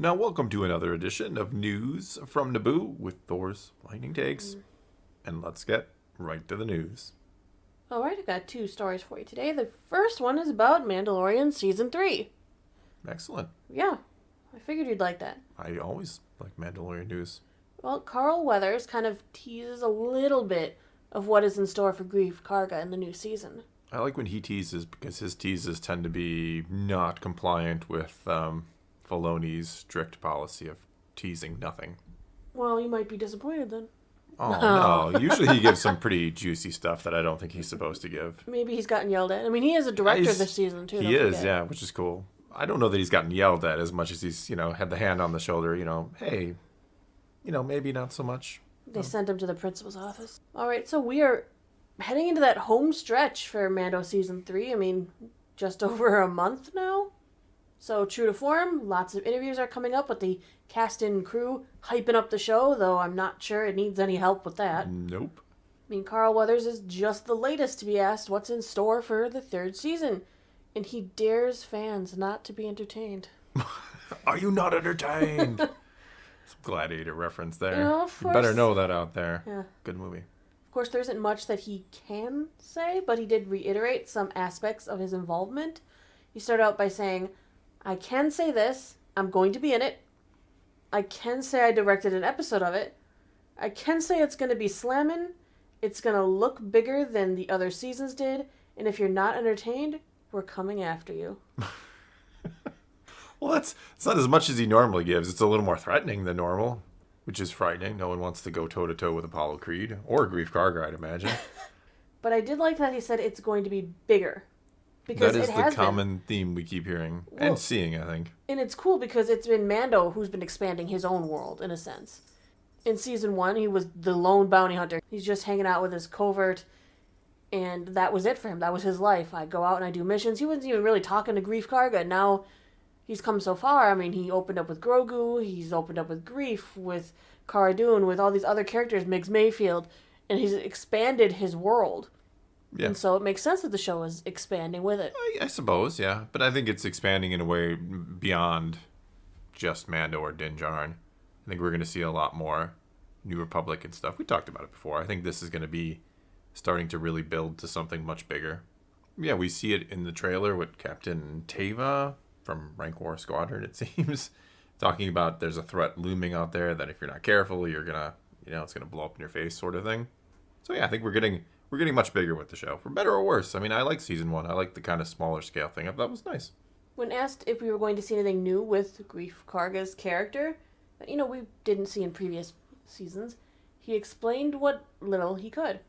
Now, welcome to another edition of News from Naboo with Thor's Lightning Takes. And let's get right to the news. Alright, I got two stories for you today. The first one is about Mandalorian Season 3. Excellent. Yeah, I figured you'd like that. I always like Mandalorian news. Well, Carl Weathers kind of teases a little bit of what is in store for Greef Carga in the new season. I like when he teases because his teases tend to be not compliant with Filoni's strict policy of teasing nothing. Well, you might be disappointed then. Oh, no. Usually he gives some pretty juicy stuff that I don't think he's supposed to give. Maybe he's gotten yelled at. I mean, he is a director this season, too. He is, yeah, which is cool. I don't know that he's gotten yelled at as much as he's, had the hand on the shoulder, hey, maybe not so much. They sent him to the principal's office. All right, so we are heading into that home stretch for Mando Season 3. I mean, just over a month now. So, true to form, lots of interviews are coming up with the cast and crew hyping up the show, though I'm not sure it needs any help with that. Nope. I mean, Carl Weathers is just the latest to be asked what's in store for the third season, and he dares fans not to be entertained. Are you not entertained? Some Gladiator reference there. Of You course. better know that out there. Yeah. Good movie. Of course, there isn't much that he can say, but he did reiterate some aspects of his involvement. He started out by saying, I can say this, I'm going to be in it. I can say I directed an episode of it. I can say it's going to be slammin'. It's going to look bigger than the other seasons did. And if you're not entertained, we're coming after you. Well, it's not as much as he normally gives. It's a little more threatening than normal, which is frightening. No one wants to go toe-to-toe with Apollo Creed or Greef Carga, I'd imagine. But I did like that he said it's going to be bigger. Because that is it the has common theme we keep hearing and seeing, I think. And it's cool because it's been Mando who's been expanding his own world, in a sense. In Season 1, he was the lone bounty hunter. He's just hanging out with his covert, and that was it for him. That was his life. I go out and I do missions. He wasn't even really talking to Greef Karga. Now he's come so far. I mean, he opened up with Grogu. He's opened up with Greef, with Cara Dune, with all these other characters, Migs Mayfield, and he's expanded his world. Yeah. And so it makes sense that the show is expanding with it. I suppose, yeah. But I think it's expanding in a way beyond just Mando or Din Djarin. I think we're going to see a lot more New Republic and stuff. We talked about it before. I think this is going to be starting to really build to something much bigger. Yeah, we see it in the trailer with Captain Teva from Rank War Squadron, it seems, talking about there's a threat looming out there that if you're not careful, you're going to, it's going to blow up in your face sort of thing. So yeah, I think we're getting much bigger with the show, for better or worse. I mean, I like Season 1. I like the kind of smaller scale thing. I thought it was nice. When asked if we were going to see anything new with Greef Karga's character, that, we didn't see in previous seasons, he explained what little he could.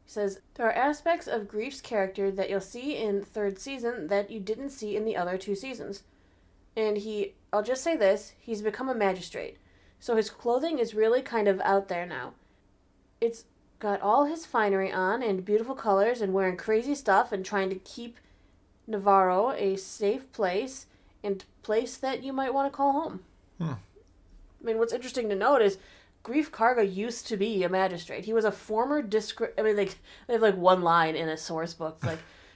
He says, there are aspects of Greef's character that you'll see in third season that you didn't see in the other two seasons. And I'll just say this, he's become a magistrate. So his clothing is really kind of out there now. It's got all his finery on and beautiful colors and wearing crazy stuff and trying to keep Navarro a safe place and place that you might want to call home. I mean, what's interesting to note is Greef Karga used to be a magistrate. He was a former they have one line in a source book.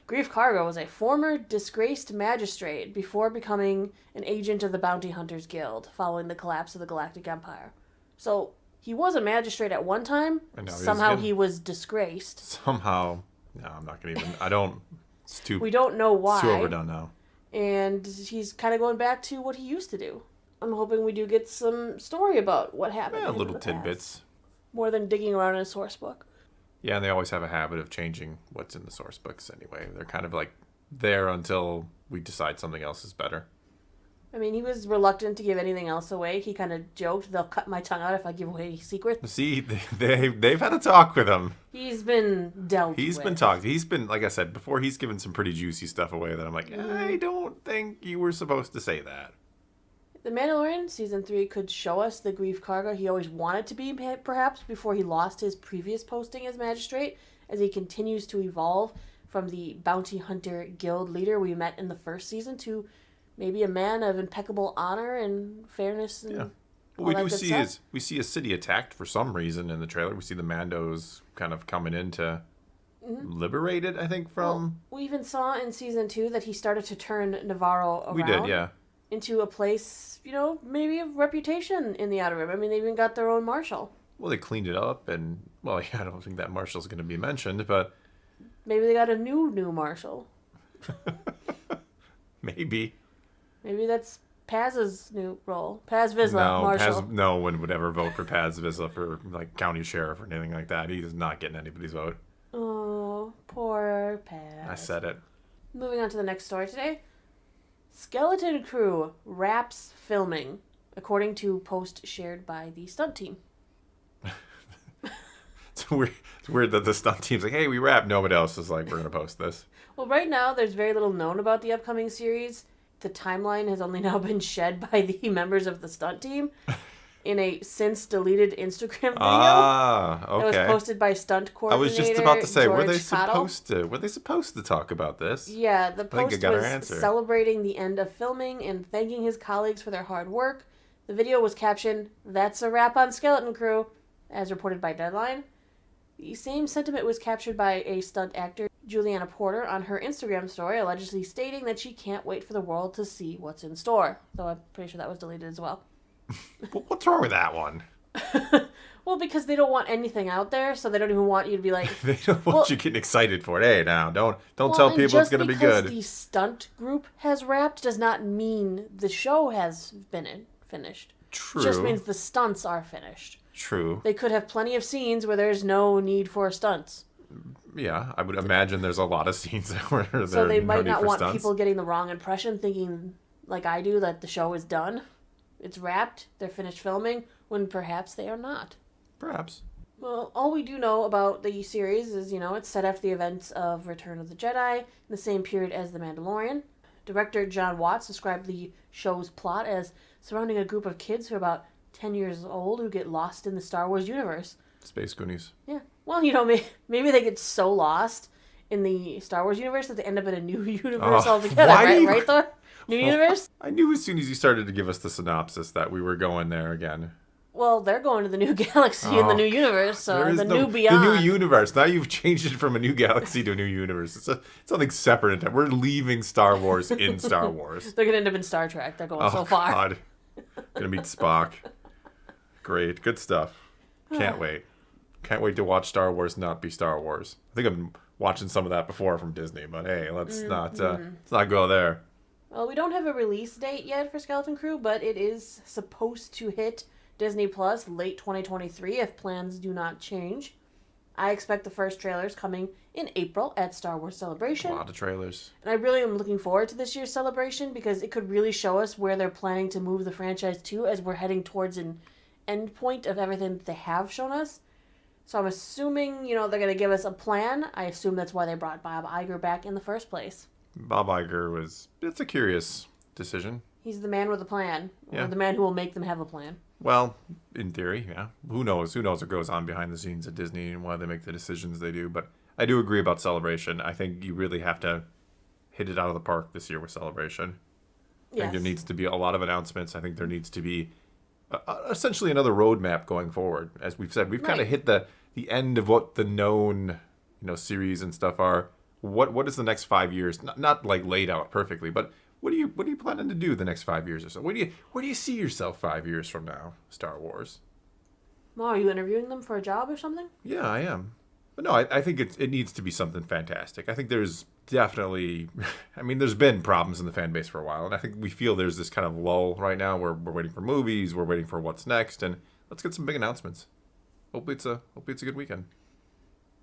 Greef Karga was a former disgraced magistrate before becoming an agent of the Bounty Hunters Guild following the collapse of the Galactic Empire. So he was a magistrate at one time. Somehow he was disgraced. Somehow. No, I'm not going to even... It's too... We don't know why. It's too overdone now. And he's kind of going back to what he used to do. I'm hoping we do get some story about what happened. Yeah, little tidbits. More than digging around in a source book. Yeah, and they always have a habit of changing what's in the source books anyway. They're kind of there until we decide something else is better. I mean, he was reluctant to give anything else away. He kind of joked, they'll cut my tongue out if I give away secrets. See, they've had a talk with him. He's been dealt with. He's been talked. He's been, like I said before, he's given some pretty juicy stuff away that I'm like, I don't think you were supposed to say that. The Mandalorian Season 3 could show us the Greef Karga he always wanted to be, perhaps, before he lost his previous posting as magistrate, as he continues to evolve from the Bounty Hunter Guild leader we met in the first season to maybe a man of impeccable honor and fairness. And what we do see is we see a city attacked for some reason in the trailer. We see the Mandos kind of coming in to liberate it, I think, from... Well, we even saw in Season 2 that he started to turn Navarro around. We did, yeah. into a place, maybe of reputation in the Outer Rim. I mean, they even got their own marshal. Well, they cleaned it up, and, well, yeah, I don't think that marshal's going to be mentioned, but... Maybe they got a new marshal. Maybe. Maybe that's Paz's new role. Paz Vizsla, marshal. No one would ever vote for Paz Vizsla for, county sheriff or anything like that. He is not getting anybody's vote. Oh, poor Paz. I said it. Moving on to the next story today. Skeleton Crew wraps filming, according to post shared by the stunt team. It's weird that the stunt team's like, hey, we wrapped. Nobody else is like, we're going to post this. Well, right now, there's very little known about the upcoming series. The timeline has only now been shed by the members of the stunt team in a since deleted Instagram video. Okay. That was posted by stunt coordinator I was just about to say, George were they Cottle. supposed to talk about this? Yeah, the I think I post got our was answer. celebrating the end of filming and thanking his colleagues for their hard work. The video was captioned, "That's a wrap on Skeleton Crew," as reported by Deadline. The same sentiment was captured by a stunt actor, Juliana Porter, on her Instagram story, allegedly stating that she can't wait for the world to see what's in store. Though I'm pretty sure that was deleted as well. What's wrong with that one? Well, because they don't want anything out there, so they don't even want you to be like... They don't want you getting excited for it. Hey, now, don't tell people it's going to be good. Just because the stunt group has wrapped does not mean the show has been finished. True. It just means the stunts are finished. True. They could have plenty of scenes where there's no need for stunts. Yeah, I would imagine there's a lot of scenes where there's So they might no need not for want stunts. people getting the wrong impression, thinking, like I do, that the show is done. It's wrapped, they're finished filming, when perhaps they are not. Perhaps. Well, all we do know about the series is, it's set after the events of Return of the Jedi, in the same period as The Mandalorian. Director John Watts described the show's plot as surrounding a group of kids who are about 10 years old who get lost in the Star Wars universe. Space Goonies. Yeah. Well, maybe they get so lost in the Star Wars universe that they end up in a new universe altogether, right, Thor? New universe? I knew as soon as you started to give us the synopsis that we were going there again. Well, they're going to the new galaxy in the new universe, so the new beyond. The new universe. Now you've changed it from a new galaxy to a new universe. It's something separate. We're leaving Star Wars in Star Wars. They're going to end up in Star Trek. They're going so far. God. Gonna meet Spock. Great. Good stuff. Can't wait. Can't wait to watch Star Wars not be Star Wars. I think I've been watching some of that before from Disney, but hey, let's not go there. Well, we don't have a release date yet for Skeleton Crew, but it is supposed to hit Disney Plus late 2023 if plans do not change. I expect the first trailers coming in April at Star Wars Celebration. A lot of trailers. And I really am looking forward to this year's celebration because it could really show us where they're planning to move the franchise to as we're heading towards an end point of everything that they have shown us. So I'm assuming, they're going to give us a plan. I assume that's why they brought Bob Iger back in the first place. Bob Iger it's a curious decision. He's the man with a plan. Yeah. Or the man who will make them have a plan. Well, in theory, yeah. Who knows? Who knows what goes on behind the scenes at Disney and why they make the decisions they do. But I do agree about Celebration. I think you really have to hit it out of the park this year with Celebration. I think there needs to be a lot of announcements. I think there needs to be essentially another roadmap going forward. As we've said, we've kind of hit the end of what the known series and stuff are. What is the next 5 years? Not like laid out perfectly, but what are you planning to do the next 5 years or so? Where do you see yourself 5 years from now, Star Wars? Well, are you interviewing them for a job or something? Yeah, I am. But no, I think it needs to be something fantastic. I think there's definitely, there's been problems in the fan base for a while, and I think we feel there's this kind of lull right now where we're waiting for movies, we're waiting for what's next, and let's get some big announcements. Hopefully it's a good weekend.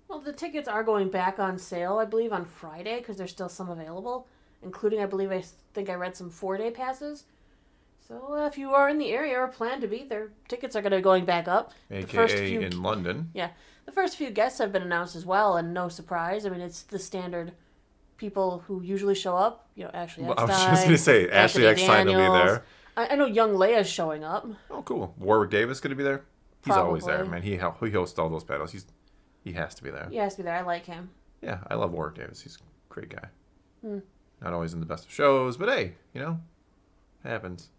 Well, the tickets are going back on sale, I believe, on Friday because there's still some available, including, I think I read some 4-day passes. So if you are in the area or plan to be, their tickets are going to be going back up. AKA in London. Yeah. The first few guests have been announced as well, and no surprise. It's the standard people who usually show up. Ashley Eckstein. I was just going to say, Ashley Eckstein will be there. I know young Leia's showing up. Oh, cool. Warwick Davis going to be there? He's Probably. Always there, man. He hosts all those panels. He has to be there. He has to be there. I like him. Yeah, I love Warwick Davis. He's a great guy. Not always in the best of shows, but hey, happens.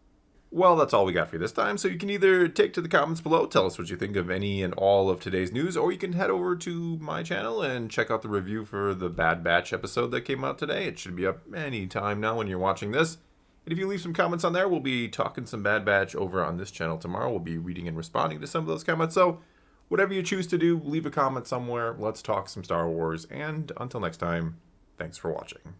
Well, that's all we got for you this time. So you can either take to the comments below, tell us what you think of any and all of today's news, or you can head over to my channel and check out the review for the Bad Batch episode that came out today. It should be up any time now when you're watching this. And if you leave some comments on there, we'll be talking some Bad Batch over on this channel tomorrow. We'll be reading and responding to some of those comments. So whatever you choose to do, leave a comment somewhere. Let's talk some Star Wars. And until next time, thanks for watching.